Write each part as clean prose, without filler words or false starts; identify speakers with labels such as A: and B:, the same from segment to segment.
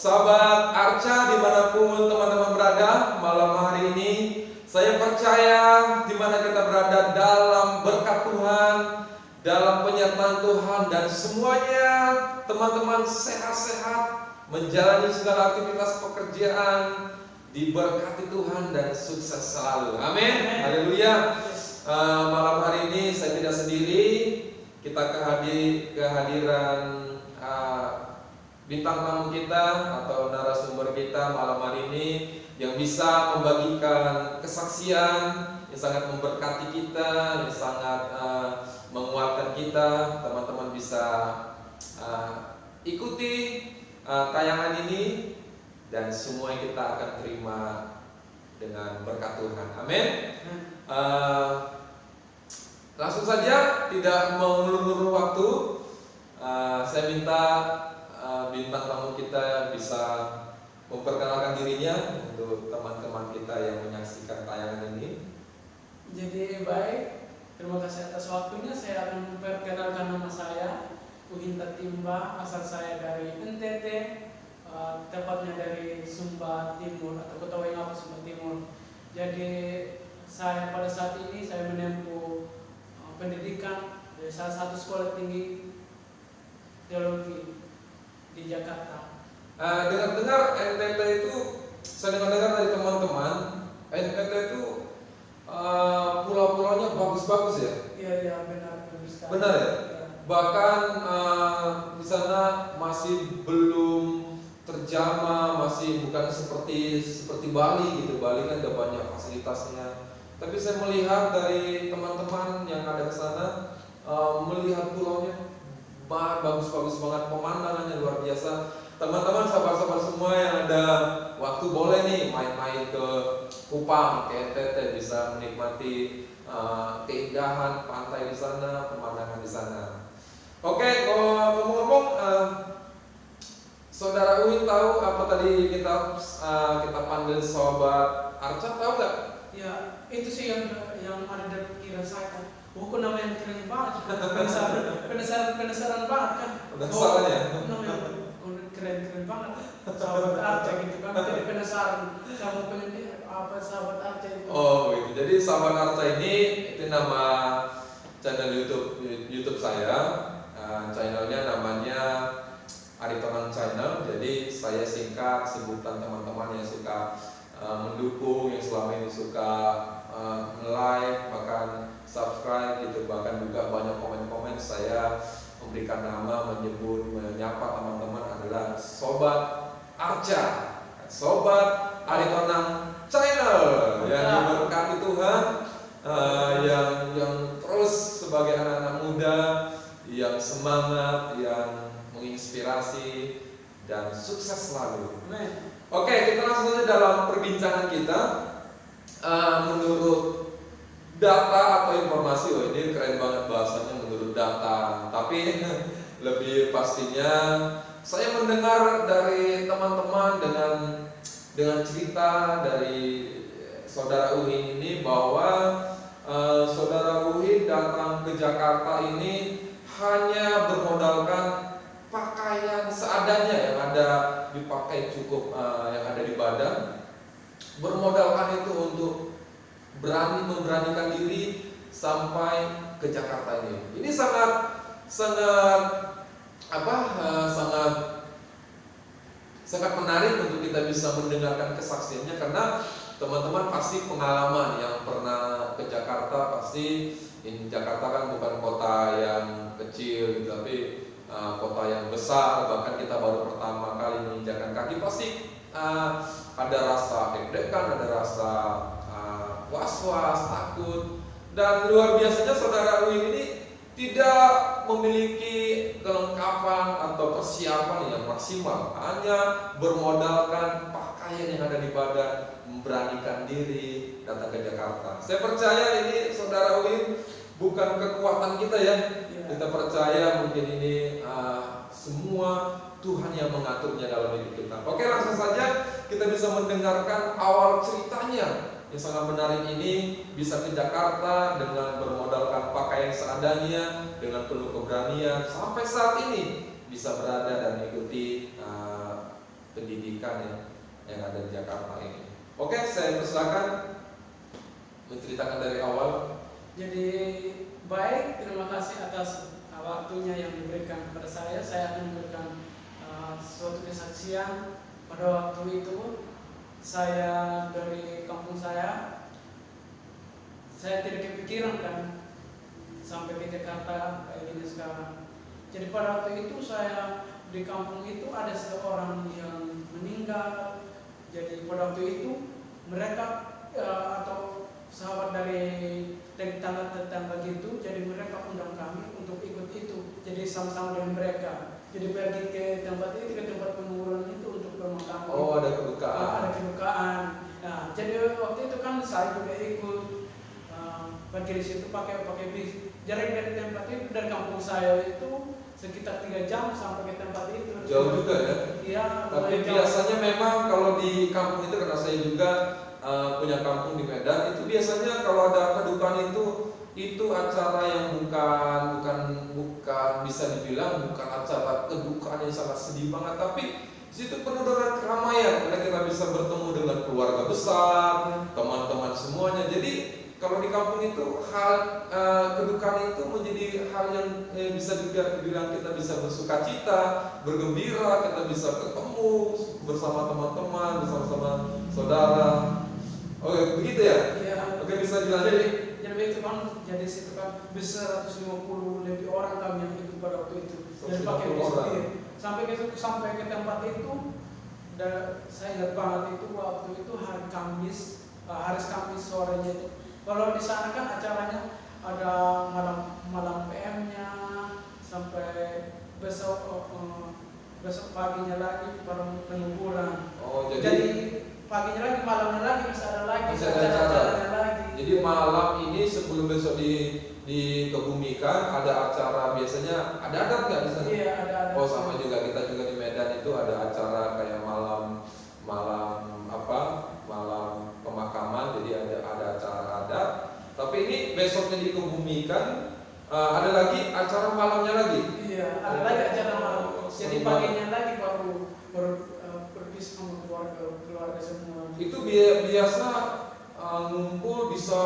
A: Sahabat Arca dimanapun teman-teman berada, malam hari ini saya percaya dimana kita berada dalam berkat Tuhan, dalam penyertaan Tuhan, dan semuanya teman-teman sehat-sehat, menjalani segala aktivitas pekerjaan, diberkati Tuhan dan sukses selalu. Amin. Haleluya. Malam hari ini saya tidak sendiri, kita kehadiran bintang tamu kita atau narasumber kita malam hari ini yang bisa membagikan kesaksian yang sangat memberkati kita, yang sangat menguatkan kita. Teman-teman bisa ikuti tayangan ini dan semua yang kita akan terima dengan berkat Tuhan. Amin. Langsung saja, tidak mengulur-ulur waktu, saya minta bintang tamu kita bisa memperkenalkan dirinya untuk teman-teman kita yang menyaksikan tayangan ini.
B: Jadi baik, terima kasih atas waktunya. Saya akan memperkenalkan nama saya, Uhinta Timba. Asal saya dari NTT, tepatnya dari Sumba Timur atau Kota Waingapu, Sumba Timur. Jadi saya pada saat ini saya menempuh pendidikan di salah satu sekolah tinggi teologi di Jakarta.
A: Dengar-dengar NTT itu, saya dengar dari teman-teman, NTT itu pulau-pulaunya bagus-bagus ya?
B: Iya benar sekali.
A: Benar ya?
B: Ya.
A: Bahkan di sana masih belum terjamah, masih bukan seperti Bali gitu. Bali kan ada banyak fasilitasnya. Tapi saya melihat dari teman-teman yang ada di sana, melihat pulaunya bagus-bagus banget, pemandangannya luar biasa. Teman-teman, sahabat-sahabat semua yang ada waktu boleh nih main-main ke Kupang, ke NTT, bisa menikmati keindahan pantai di sana, pemandangan di sana. Oke, ngomong-ngomong, Saudara Uin tahu apa tadi kita panggil Sobat Arca, tahu nggak?
B: Ya, itu sih yang ada di pikiran saya. Kok nama yang keren banget, penasaran banget kan?
A: Penasaran ya?
B: Namanya keren banget, Sahabat Arca gitu kan? Jadi penasaran sama penyanyi apa Sahabat Arca itu?
A: Oh gitu. Jadi Sahabat Arca ini itu nama channel YouTube saya. Channelnya namanya Aritonang Channel. Jadi saya singkat sebutan teman-teman yang suka mendukung, yang selama ini suka like, bahkan subscribe gitu, bahkan juga banyak komen-komen. Saya memberikan nama, menyapa teman-teman adalah Sobat Arca, Sobat Aritonang Channel yang diberkati Tuhan, yang terus sebagai anak-anak muda yang semangat, yang menginspirasi dan sukses selalu. Oke, kita langsung saja dalam perbincangan kita. Menurut data atau informasi, ini keren banget bahasanya, menurut data. Tapi lebih pastinya saya mendengar dari teman-teman dengan cerita dari Saudara Uhin ini bahwa Saudara Uhin datang ke Jakarta ini hanya bermodalkan pakaian seadanya yang ada dipakai cukup, yang ada di badan. Bermodalkan itu untuk memberanikan diri sampai ke Jakarta ini. Ini sangat menarik untuk kita bisa mendengarkan kesaksiannya, karena teman-teman pasti pengalaman yang pernah ke Jakarta, pasti Jakarta kan bukan kota yang kecil gitu, tapi kota yang besar. Bahkan kita baru pertama kali menginjakkan kaki, pasti ada rasa deg-degan, ada rasa was-was, takut. Dan luar biasanya Saudara Uin ini tidak memiliki kelengkapan atau persiapan yang maksimal, hanya bermodalkan pakaian yang ada di badan, memberanikan diri datang ke Jakarta. Saya percaya ini Saudara Uin bukan kekuatan kita ya. Kita percaya mungkin ini semua Tuhan yang mengaturnya dalam hidup kita. Oke, langsung saja kita bisa mendengarkan awal ceritanya yang sangat menarik ini. Bisa ke Jakarta dengan bermodalkan pakaian seadanya, dengan penuh keberanian, sampai saat ini bisa berada dan mengikuti pendidikan yang ada di Jakarta ini. Oke, saya persilakan menceritakan dari awal.
B: Jadi baik, terima kasih atas waktunya yang diberikan kepada saya. Saya akan memberikan suatu kesaksian. Pada waktu itu saya dari kampung saya tidak kepikiran kan sampai ke Jakarta kayak gini sekarang. Jadi pada waktu itu saya di kampung itu ada seorang yang meninggal. Jadi pada waktu itu mereka atau sahabat dari tetangga gitu, jadi mereka undang kami untuk ikut itu. Jadi sama-sama dengan mereka. Jadi pergi ke tempat itu, ke tempat penguburan itu untuk pemakaman.
A: Oh, ada kedukaan.
B: Ada kedukaan. Nah, jadi waktu itu kan saya juga ikut pergi di situ pakai bis. Jarak dari tempat itu dari kampung saya itu sekitar 3 jam sampai ke tempat itu.
A: Jauh juga ya?
B: Iya.
A: Tapi biasanya memang kalau di kampung itu, karena saya juga punya kampung di Medan, itu biasanya kalau ada kedukaan itu acara yang bukan bisa dibilang bukan acara kedukaan yang sangat sedih banget, tapi di situ penuh dengan keramaian karena kita bisa bertemu dengan keluarga besar, teman-teman semuanya. Jadi kalau di kampung itu hal kedukaan itu menjadi hal yang bisa juga dibilang kita bisa bersukacita, bergembira, kita bisa ketemu bersama teman-teman, bersama-sama saudara. Oke, begitu ya?
B: Iya.
A: Oke, bisa dilanjut.
B: Jadi itu kan, jadi situ kan bisa 150 lebih orang kami yang ikut pada waktu itu. Jadi
A: 150
B: pakai
A: orang.
B: sampai ke tempat itu, dan saya ingat banget itu waktu itu hari Kamis sorenya itu. Kalau di sana kan acaranya ada malam PM-nya sampai besok paginya lagi penguburan.
A: Oh,
B: Jadi paginya lagi, malamnya lagi bisa ada lagi acaranya lagi.
A: Jadi malam ini sebelum besok dikebumikan ada acara, biasanya ada adat nggak di sana?
B: Iya, ada.
A: Oh, sama juga, kita juga di Medan itu ada acara kayak malam pemakaman, jadi ada acara adat. Tapi ini besoknya dikebumikan, ada lagi acara malamnya lagi.
B: Iya, ada lagi acara malam. Jadi paginya lagi baru pergi sama keluarga semua.
A: Itu biasa ngumpul bisa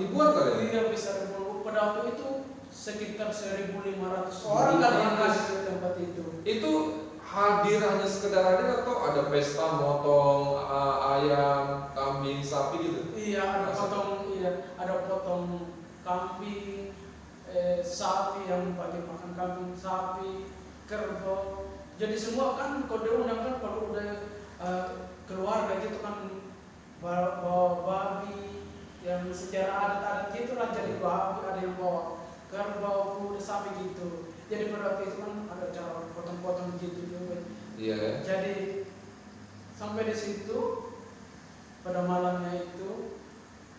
A: ribuan kali ya?
B: Iya, bisa ribuan. Pada waktu itu sekitar 1.500 orang kan yang masuk ke tempat itu.
A: Itu hadir hanya sekedar hadir atau ada pesta motong ayam, kambing, sapi gitu?
B: Iya, ada potong kambing, sapi yang pakai makan kambing, sapi, kerbau. Jadi semua kan kode undang kan kalau udah keluarga gitu kan bawa babi yang secara adat gitulah, jadi babi, ada yang bawa kerbau, kuda, sapi gitu. Jadi pada waktu itu kan ada cara potong-potong gitu juga.
A: Iya ya.
B: Jadi sampai di situ pada malamnya itu,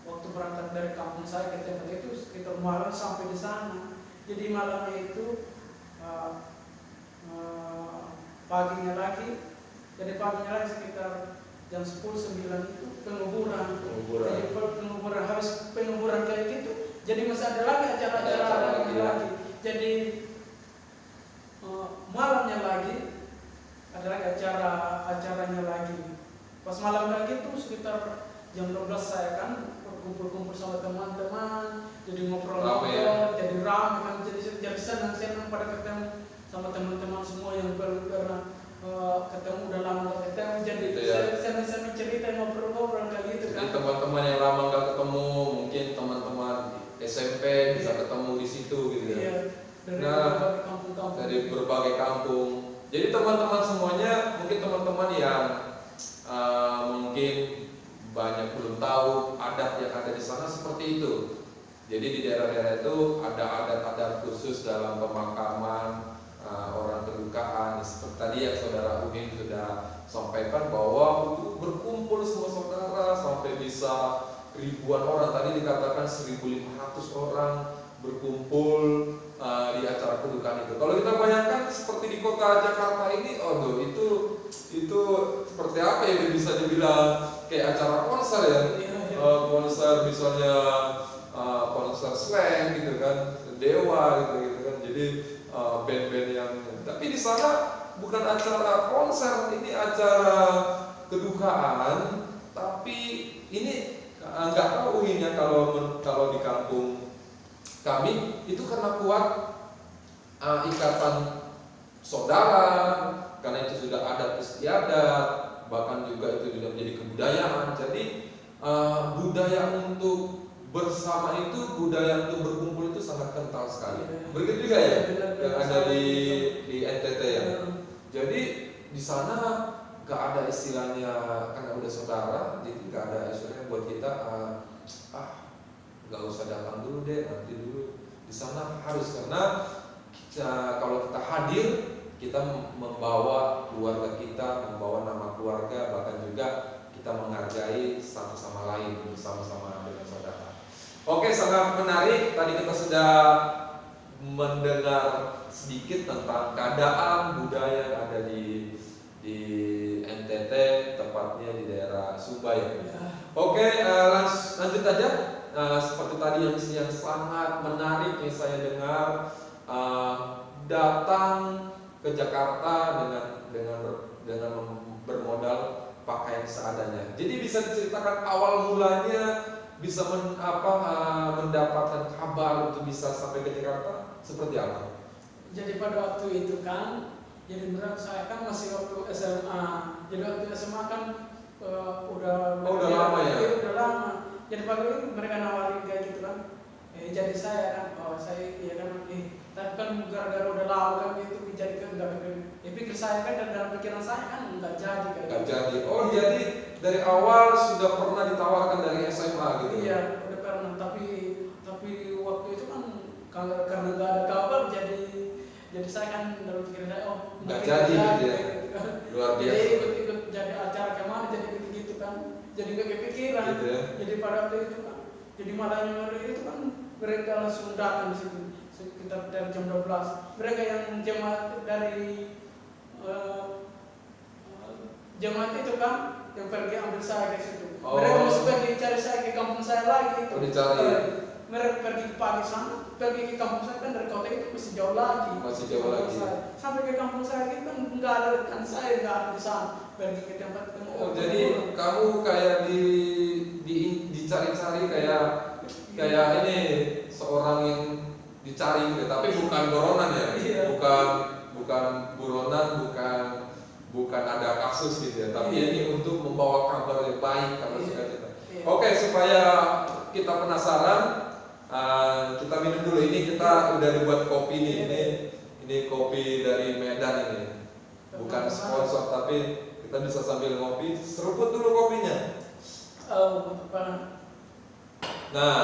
B: waktu berangkat dari kampung saya ke tempat itu sekitar malam sampai di sana. Jadi malamnya itu paginya lagi sekitar jam 10-9 itu penguburan. Jadi penguburan, habis penguburan kayak gitu, jadi masih ada lagi acara-acara lagi. Jadi malamnya lagi ada lagi acaranya lagi. Pas malam lagi itu sekitar jam 12 saya kan kumpul sama teman-teman, jadi ngobrol-ngobrol, jadi ramai kan, jadi senang pada ketemu sama teman-teman semua yang pernah ketemu udah lama gak ketemu, jadi senang cerita ngobrol-ngobrol kayak gitu kan.
A: Jadi teman-teman yang lama nggak ketemu, mungkin teman-teman SMP bisa ketemu di situ gitu ya.
B: Iya, dari berbagai kampung.
A: Jadi teman-teman semuanya, mungkin teman-teman yang mungkin banyak belum tahu adat yang ada di sana seperti itu. Jadi di daerah-daerah itu ada adat-adat khusus dalam pemakaman orang kedukaan. Seperti tadi yang saudara Uhin sudah sampaikan bahwa itu berkumpul semua saudara sampai bisa ribuan orang. Tadi dikatakan 1.500 orang berkumpul di acara kedukaan itu. Kalau kita bayangkan seperti di kota Jakarta ini, itu seperti apa ya, bisa dibilang kayak acara konser ya. Konser misalnya konser slang gitu kan, Dewa gitu kan. Jadi band-band yang, tapi di sana bukan acara konser, ini acara kedukaan. Tapi ini nggak tahu ini ya, kalau di kampung kami itu karena kuat ikatan saudara, karena itu sudah adat istiadat, bahkan juga itu sudah menjadi kebudayaan. Jadi budaya untuk bersama itu, budaya untuk berkumpul itu sangat kental sekali. Begitu juga ya yang ada di NTT ya. Jadi di sana gak ada istilahnya karena udah saudara, jadi gak ada istilahnya buat kita gak usah datang dulu deh, nanti dulu. Di sana harus, karena kalau kita hadir, kita membawa keluarga kita, membawa nama keluarga, bahkan juga kita menghargai satu sama lain bersama-sama dengan saudara. Oke, sangat menarik. Tadi kita sudah mendengar sedikit tentang keadaan budaya yang ada di NTT, tepatnya di daerah Sumba ya. Oke, lanjut aja. Seperti tadi yang sangat menarik yang saya dengar, datang ke Jakarta dengan bermodal pakaian seadanya. Jadi bisa diceritakan awal mulanya bisa mendapatkan kabar untuk bisa sampai ke Jakarta seperti apa?
B: Jadi pada waktu itu kan, jadi berat saya kan masih waktu SMA. Jadi waktu SMA kan udah
A: lama ya?
B: Udah lama. Jadi pada itu mereka nawarin kayak gitu kan. Jadi saya kan, saya iya kan, tapi kan gara-gara udah lama kan itu jadi kan enggak pikir saya kan, dan dalam pikiran saya kan enggak jadi kayak.
A: Enggak jadi. Oh, jadi dari awal sudah pernah ditawarkan dari SMA gitu.
B: Iya, udah pernah, tapi waktu itu kan karena enggak ada kabar, jadi saya kan dalam pikiran saya
A: enggak jadi gitu ya. Luar biasa.
B: Jadi ikut jadi acara kemana, jadi gitu kan. Jadi enggak kepikiran. Gitu ya. Jadi pada waktu itu kan, jadi malahnya itu kan mereka langsung datang di situ sekitar dari jam 12. Mereka yang jemaat dari jemaat itu kan yang pergi ambil saya ke situ. Mereka masih pergi cari saya ke kampung saya lagi itu. Mereka pergi ke pagi sana, pergi ke kampung saya kan dari kota itu masih jauh lagi. Sampai ke kampung saya itu kan enggak ada rekan saya, enggak ada di sana. Pergi ke tempat tempat.
A: Jadi kamu kayak dicari-cari kayak ini seorang yang dicari gitu, tapi bukan buronan ya.
B: Iya.
A: Bukan buronan, bukan ada kasus gitu ya, tapi ini untuk membawa kabar yang baik, kabar sukacita. Oke, supaya kita penasaran, kita minum dulu. Ini kita udah dibuat kopi nih. Ini kopi dari Medan ini. Bukan sponsor, tapi kita bisa sambil ngopi. Seruput dulu kopinya. Nah,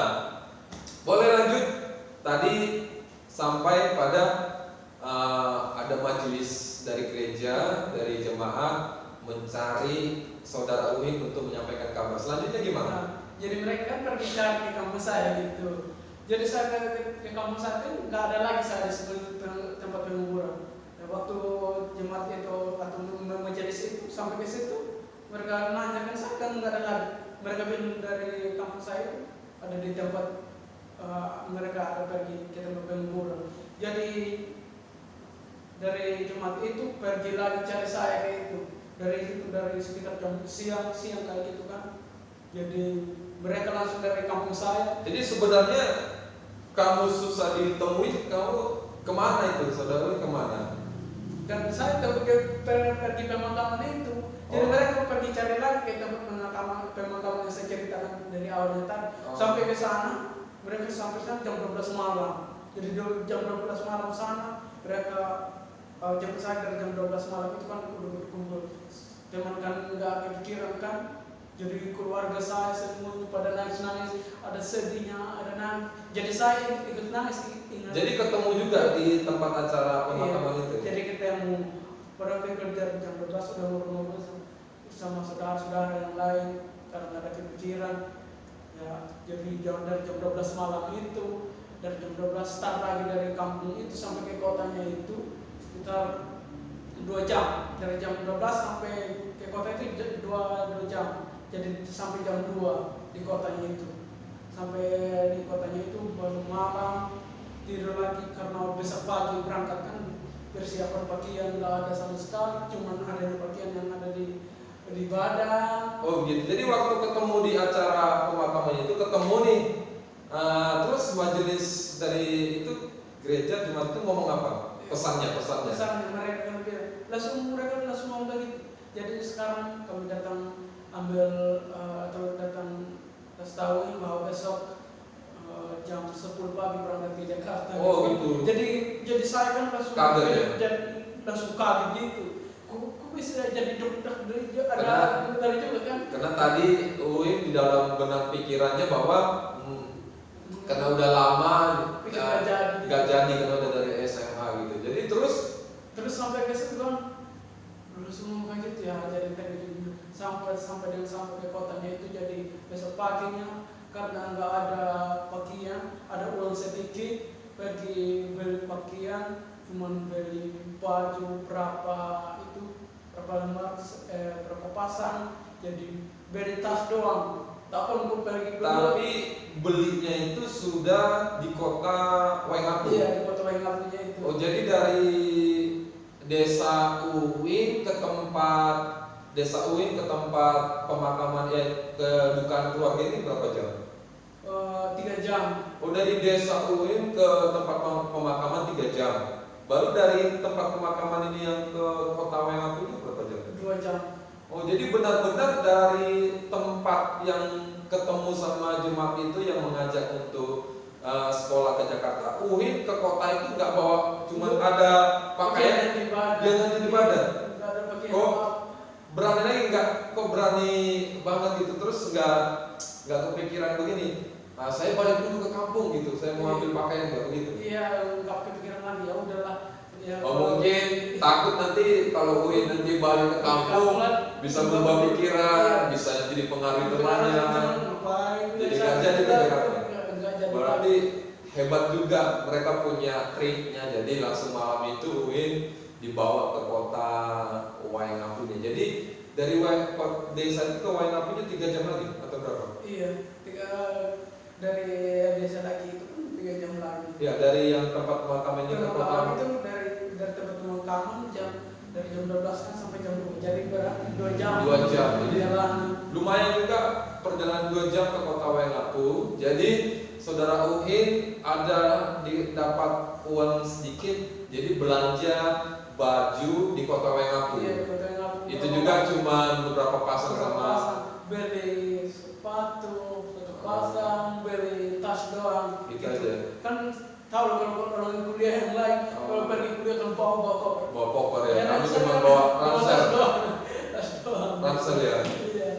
A: boleh lanjut. Tadi sampai pada ada majelis dari gereja, dari jemaat mencari saudara Uhin untuk menyampaikan kabar. Selanjutnya gimana?
B: Jadi mereka kan pergi cari ke kampus saya gitu. Jadi saya ke kampus saya kan nggak ada lagi saya di tempat penguburan. Waktu jemaat itu atau majelis itu sampai ke situ, mereka nanya kan saya kan nggak ada lagi. Mereka bilang dari kampus saya ada di tempat mereka ada pergi ke tempat penguburan. Jadi dari jemaat itu pergi lagi cari saya kayak itu. Dari sekitar jam siang kayak gitu kan. Jadi mereka langsung dari kampung saya.
A: Jadi sebenarnya kamu susah ditemui, kamu kemana itu? Saudara kemana?
B: Dan saya pergi pemakaman itu. Jadi mereka pergi cari lagi ke tempat pemakaman yang saya ceritakan dari awalnya tadi. Sampai ke sana, mereka sampai sana jam 12 malam. Jadi jam 12 malam sana mereka jemput saya dari jam 12 malam itu kan udah berkumpul. Teman kan nggak kepikiran kan. Jadi keluarga saya semuanya pada nangis-nangis, ada sedihnya, ada nangis. Jadi saya ikut nangis.
A: Jadi ketemu juga di tempat acara pemakaman itu?
B: Jadi ketemu. Pada kerja jam 12 sudah ngobrol-ngobrol sama saudara-saudara yang lain karena ada kepikiran. Ya, jadi dari jam 12 malam itu, dari jam 12 start lagi dari kampung itu sampai ke kotanya itu sekitar 2 jam. Dari jam 12 sampai ke kota itu 2 jam. Jadi sampai jam 2 di kotanya itu. Sampai di kotanya itu baru malam tidur lagi karena besok pagi berangkat kan persiapan pakaian nggak ada sama sekali, cuman ada di pakaian yang ada di badan.
A: Oh gitu. Jadi waktu ketemu di acara pemakaman itu ketemu nih, terus majelis dari itu gereja Jumat itu ngomong apa? Pesannya.
B: Mereka langsung ngomong begitu. Jadi sekarang kami datang ambil atau datang kasih tahu bahwa besok jam 10 pagi berangkat ke Jakarta.
A: Oh gitu.
B: Jadi saya kan langsung
A: kaget ya?
B: langsung kaget gitu. Kok bisa jadi dokter dari juga kan?
A: Karena tadi Uin di dalam benak pikirannya bahwa karena udah lama nggak jadi karena udah dari SMA gitu. Jadi terus
B: sampai ke situ kan langsung kaget ya, jadi tadi sampai ke kotanya itu, jadi besok paginya karena nggak ada pakaian, ada uang sedikit, pergi beli pakaian, cuman beli baju berapa lembar, berapa pasang, jadi beli tas doang. Tahun gue pergi dulu.
A: Tapi belinya itu sudah di kota Waingapu.
B: Iya, di kota Waingapunya itu.
A: Oh, jadi dari desa Uin ke tempat pemakaman kedukaan keluarga ini berapa jam?
B: 3 jam.
A: Oh, dari desa Uin ke tempat pemakaman 3 jam. Baru dari tempat pemakaman ini yang ke kota Waingapu itu berapa jam?
B: 2 jam.
A: Oh, jadi benar-benar dari tempat yang ketemu sama jemaat itu yang mengajak untuk sekolah ke Jakarta. Uin ke kota itu nggak bawa, cuma ada pakaian jangan di badan. Kok berani lagi berani banget gitu, terus nggak kepikiran begini. Nah, saya balik dulu ke kampung gitu, saya mau ambil pakaian nggak begitu?
B: Iya, nggak kepikiran lagi, ya udahlah. Ya,
A: mungkin takut nanti kalau Uin nanti balik ke kampung bisa berubah pikiran, bisa jadi pengaruh temannya. Jadi nggak jadi ke Jakarta. Berarti hebat juga, mereka punya triknya. Jadi langsung malam itu Uin dibawa ke kota Waingapunya. Jadi dari desa itu ke Waingapunya 3 jam lagi atau berapa?
B: Iya, dari desa lagi itu 3 jam lagi.
A: Ya, dari yang tempat pemakamannya ke kota
B: itu dari tempat pemakaman dari jam 12 kan sampai jam 2, jadi berarti 2 jam.
A: 2 jam. Jadi
B: lumayan
A: juga perjalanan 2 jam ke kota Waingapu. Jadi saudara Uin dapat uang sedikit, jadi belanja baju di kota Waingapu.
B: Iya, di kota Waingapu.
A: Itu juga cuma beberapa pasang sama
B: beli sepatu, satu pasang, beli tas doang.
A: Gitu aja.
B: Kan tahu kalau orang kuliah yang lain, kalau pergi kuliah kan bawa koper.
A: Bawa koper ya. Kami cuma bawa ransel.
B: Tas doang.
A: Ransel ya.
B: Iya.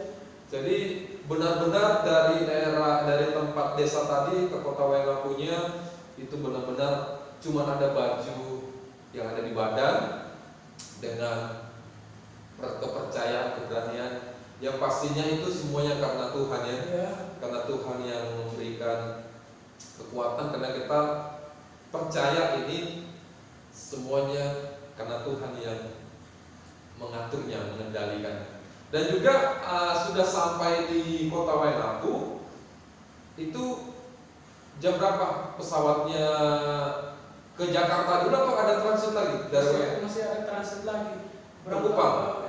A: Jadi benar-benar dari tempat desa tadi ke kota Waingapunya itu benar-benar cuma ada baju yang ada di badan dengan kepercayaan, keberanian yang pastinya itu semuanya karena Tuhan ya. Karena Tuhan yang memberikan kekuatan, karena kita percaya ini semuanya karena Tuhan yang mengaturnya, mengendalikan. Dan juga sudah sampai di kota Waingapu itu jam berapa pesawatnya ke Jakarta dulu atau ada transit lagi dari
B: masih ada transit lagi.
A: Kupang?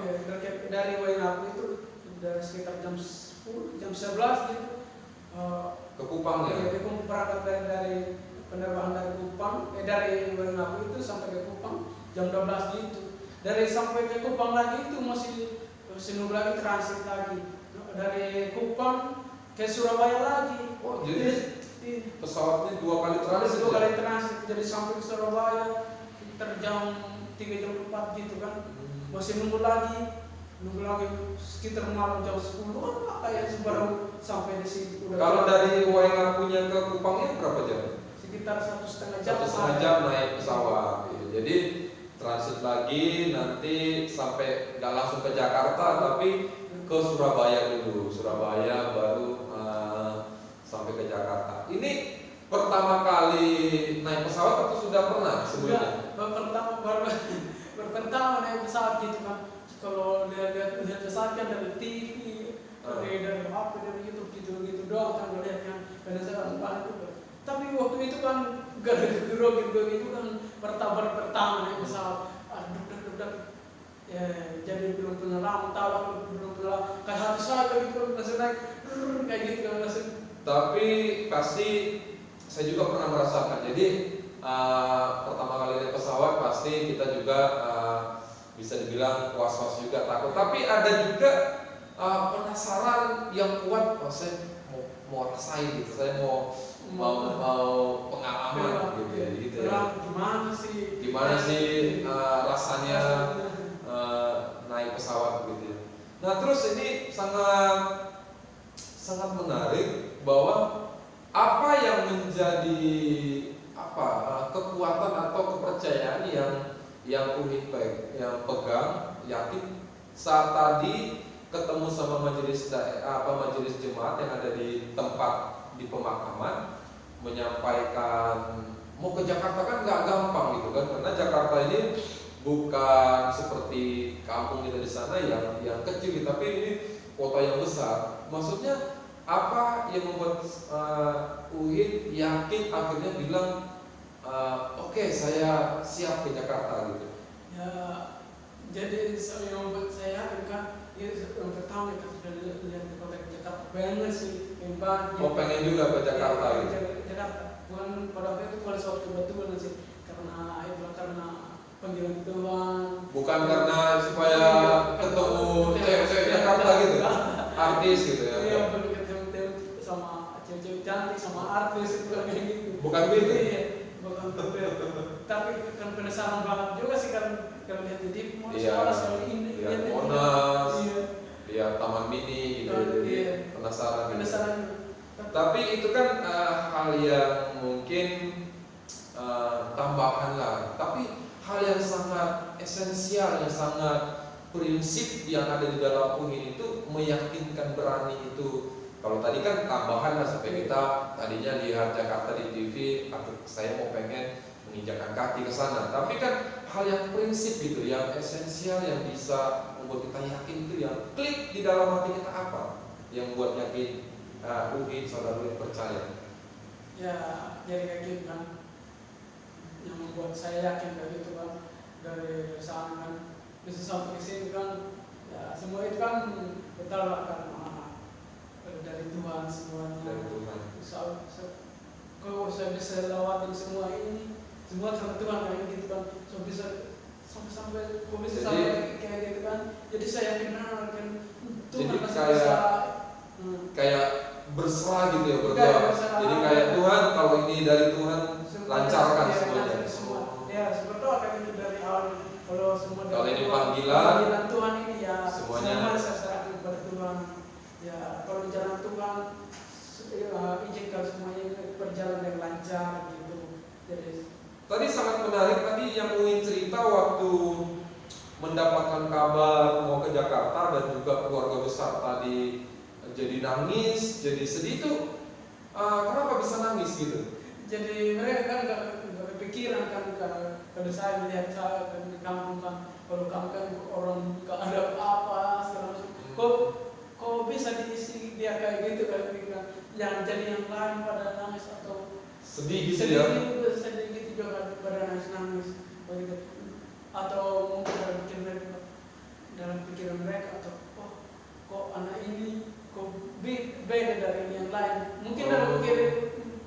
B: Dari Waingapu itu dari sekitar jam 10, jam 11 gitu.
A: Ke Kupang ya?
B: Iya, berangkat dari penerbangan dari Kupang, dari Waingapu itu sampai ke Kupang jam 12 gitu. Dari sampai ke Kupang lagi itu masih nunggu lagi transit lagi. Dari Kupang ke Surabaya lagi.
A: Oh, jadi pesawatnya 2 kali transit.
B: 2 kali transit. Jadi sampai ke Surabaya sekitar jam 3 jam 4 gitu kan. Masih nunggu lagi sekitar malam jam 10 kan kayak baru sampai di sini.
A: Kalau dari Waingapunya ke Kupangnya berapa jam?
B: Sekitar 1,5 jam.
A: 1,5 jam naik pesawat. Jadi transit lagi, nanti sampai nggak langsung ke Jakarta tapi ke Surabaya dulu. Surabaya baru sampai ke Jakarta. Ini pertama kali naik pesawat atau sudah pernah sebelumnya?
B: Pertama naik pesawat gitu kan. Kalau lihat pesawat kan dari TV, dari HP, dari YouTube gitu doang kan melihatnya. Karena saya kan itu. Tapi waktu itu kan gara-gara gitu kan bertabar pertama naik pesawat, deg. Ya, jadi belum pengalaman, tahu belum pengalaman, kayak hati saya gitu langsung naik, kayak gitu langsung.
A: Tapi pasti saya juga pernah merasakan. Jadi pertama kali naik pesawat pasti kita juga bisa dibilang was-was juga, takut. Tapi ada juga penasaran yang kuat. Oh, saya mau rasain gitu, saya mau pengalaman gitu ya. Gitu ya. Gimana sih rasanya naik pesawat gitu ya. Nah terus ini sangat menarik bahwa apa yang menjadi kekuatan atau kepercayaan yang yang pegang yakin saat tadi ketemu sama majelis jemaat yang ada di tempat di pemakaman, menyampaikan mau ke Jakarta kan nggak gampang gitu kan, karena Jakarta ini bukan seperti kampung kita di sana yang kecil, tapi ini kota yang besar. Maksudnya apa yang membuat Uhid yakin akhirnya bilang oke, saya siap ke Jakarta gitu?
B: Ya, jadi yang membuat saya yakin kan, yang pertama kita sudah lihat di kota Jakarta, pengen sih,
A: pengen juga ke Jakarta gitu?
B: Jakarta, bukan pada waktu itu pada suatu kebetulan sih, karena panggilan Tuhan.
A: Bukan karena supaya ketemu cewek-cewek Jakarta gitu, artis gitu ya?
B: Iya, perlu ketemu sama cewek-cewek cantik, sama artis itu kayak gitu.
A: Bukan gitu?
B: Iya, bukan begitu. Tapi kan penasaran banget juga sih kan kalau lihat di TV, sekolah sekali ini.
A: Lihat Monas, lihat Taman Mini gitu, jadi penasaran. Tapi itu kan hal yang mungkin tambahan lah. Tapi hal yang sangat esensial, yang sangat prinsip yang ada di dalam Uhid itu meyakinkan, berani itu. Kalau tadi kan tambahan lah, sampai kita tadinya lihat Jakarta di TV, saya mau pengen menginjakkan kaki ke sana. Tapi kan hal yang prinsip gitu, yang esensial, yang bisa membuat kita yakin itu, yang klik di dalam hati kita apa? Yang buat yakin Uhid, saudara Uhid percaya.
B: Ya, jadi kayak gitu kan. Yang membuat saya yakin dari itu kan, dari sana kan bisa sampai ke sini kan, ya semua itu kan betul lah kan, dari Tuhan semuanya.
A: Dari Tuhan.
B: Kau saya bisa lewatin semua ini, semua sama Tuhan kayak gitu kan, so bisa sampai kau bisa sampai kayak gitu kan. Jadi saya yakin benar kan Tuhan pasti bisa.
A: Kayak berserah gitu ya, berdoa. Jadi kayak Tuhan, kalau ini dari Tuhan, lancarkan semuanya.
B: Ya, berdoa kayak gitu dari awal. Kalau
A: ini panggilan
B: Tuhan ini ya
A: semuanya
B: saya serahkan kepada Tuhan. Ya, kalau jalan Tuhan, izinkan semuanya berjalan dengan lancar gitu. Jadi
A: tadi sangat menarik tadi yang Uin cerita waktu mendapatkan kabar mau ke Jakarta dan juga keluarga besar tadi jadi nangis, jadi sedih itu. Kenapa bisa nangis gitu?
B: Jadi mereka kan nggak kepikiran kan, kalau saya melihat saya kan di kampung kan, kalau kamu kan orang nggak ada apa segala macam. Kok bisa diisi dia kayak gitu kan, yang jadi yang lain pada nangis atau
A: sedih gitu ya?
B: Sedih gitu juga pada nangis begitu. Atau mungkin dalam pikiran mereka atau kok anak ini kok beda dari yang lain. Mungkin dalam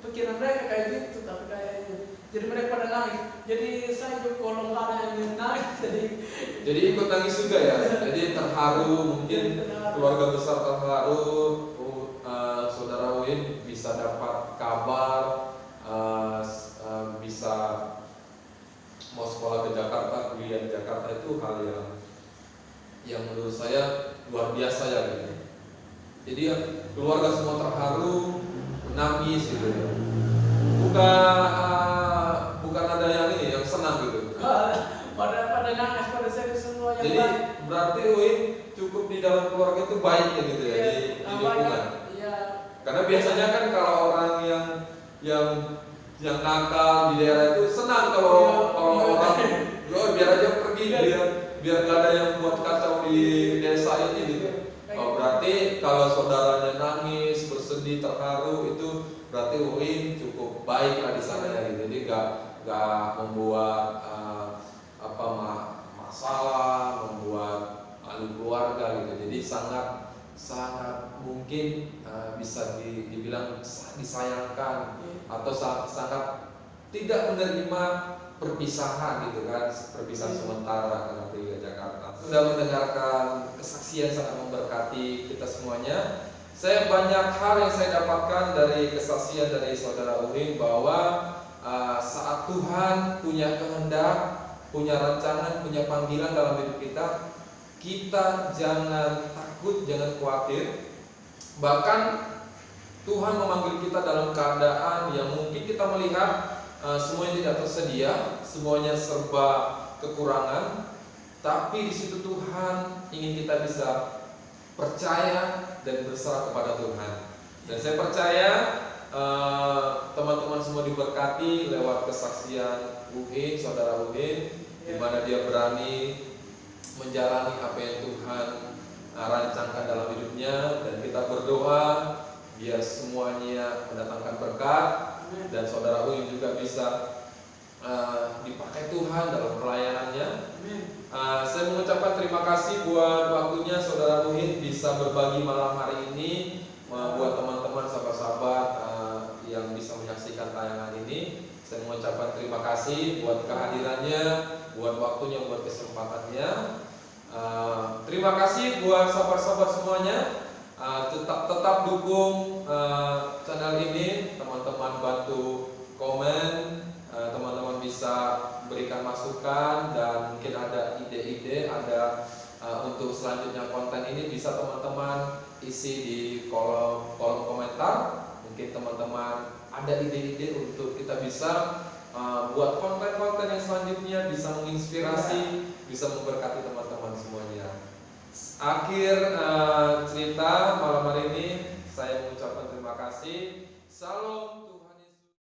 B: pikiran mereka kayak gitu, tapi kayaknya jadi mereka pada nangis. Jadi saya juga kalau nggak ada yang nangis, jadi
A: ikut nangis juga ya. Jadi terharu, mungkin keluarga besar terharu. Saudara Uin bisa dapat kabar, bisa mau sekolah ke Jakarta, kuliah di Jakarta, itu hal yang menurut saya luar biasa ya gitu. Jadi keluarga semua terharu, nangis gitu ya. Bukan ada yang ini, yang senang gitu.
B: Pada nangis, pada sedih semua.
A: Jadi berarti Uin cukup di dalam keluarga itu baik ya gitu ya, di lingkungan. Karena biasanya kan kalau orang yang nakal di daerah itu senang kalau orang biar aja pergi, biar nggak ada yang buat kacau di desa ini gitu. Berarti kalau saudaranya nangis, bersedih, terharu, itu berarti Uin cukup baik lah di sana ya gitu. Jadi nggak gak membuat masalah, membuat malu keluarga gitu. Jadi sangat mungkin bisa dibilang disayangkan atau sangat tidak menerima perpisahan gitu kan, perpisahan sementara karena pergi ke Jakarta. Sudah mendengarkan kesaksian sangat memberkati kita semuanya. Saya banyak hal yang saya dapatkan dari kesaksian dari saudara Uhin bahwa saat Tuhan punya kehendak, punya rancangan, punya panggilan dalam hidup kita, kita jangan takut, jangan khawatir. Bahkan Tuhan memanggil kita dalam keadaan yang mungkin kita melihat semuanya tidak tersedia, semuanya serba kekurangan, tapi di situ Tuhan ingin kita bisa percaya dan berserah kepada Tuhan. Dan saya percaya teman-teman semua diberkati lewat kesaksian Uhin, saudara Uhin, di mana dia berani menjalani apa yang Tuhan rancangkan dalam hidupnya, dan kita berdoa biar semuanya mendatangkan berkat dan saudara Uhin juga bisa dipakai Tuhan dalam pelayanannya. Saya mengucapkan terima kasih buat waktunya saudara Uhin bisa berbagi malam hari ini, buat teman-teman sahabat-sahabat yang bisa menyaksikan tayangan ini. Saya mengucapkan terima kasih buat kehadirannya, buat waktunya, buat kesempatannya. Terima kasih buat sahabat-sahabat semuanya. Tetap dukung channel ini, teman-teman bantu komen, teman-teman bisa berikan masukan, dan mungkin ada ide-ide untuk selanjutnya konten ini bisa teman-teman isi di kolom komentar. Mungkin teman-teman ada ide-ide untuk kita bisa buat konten-konten yang selanjutnya, bisa menginspirasi, bisa memberkati teman-teman semuanya. Akhir cerita malam hari ini, saya mengucapkan terima kasih. Salam.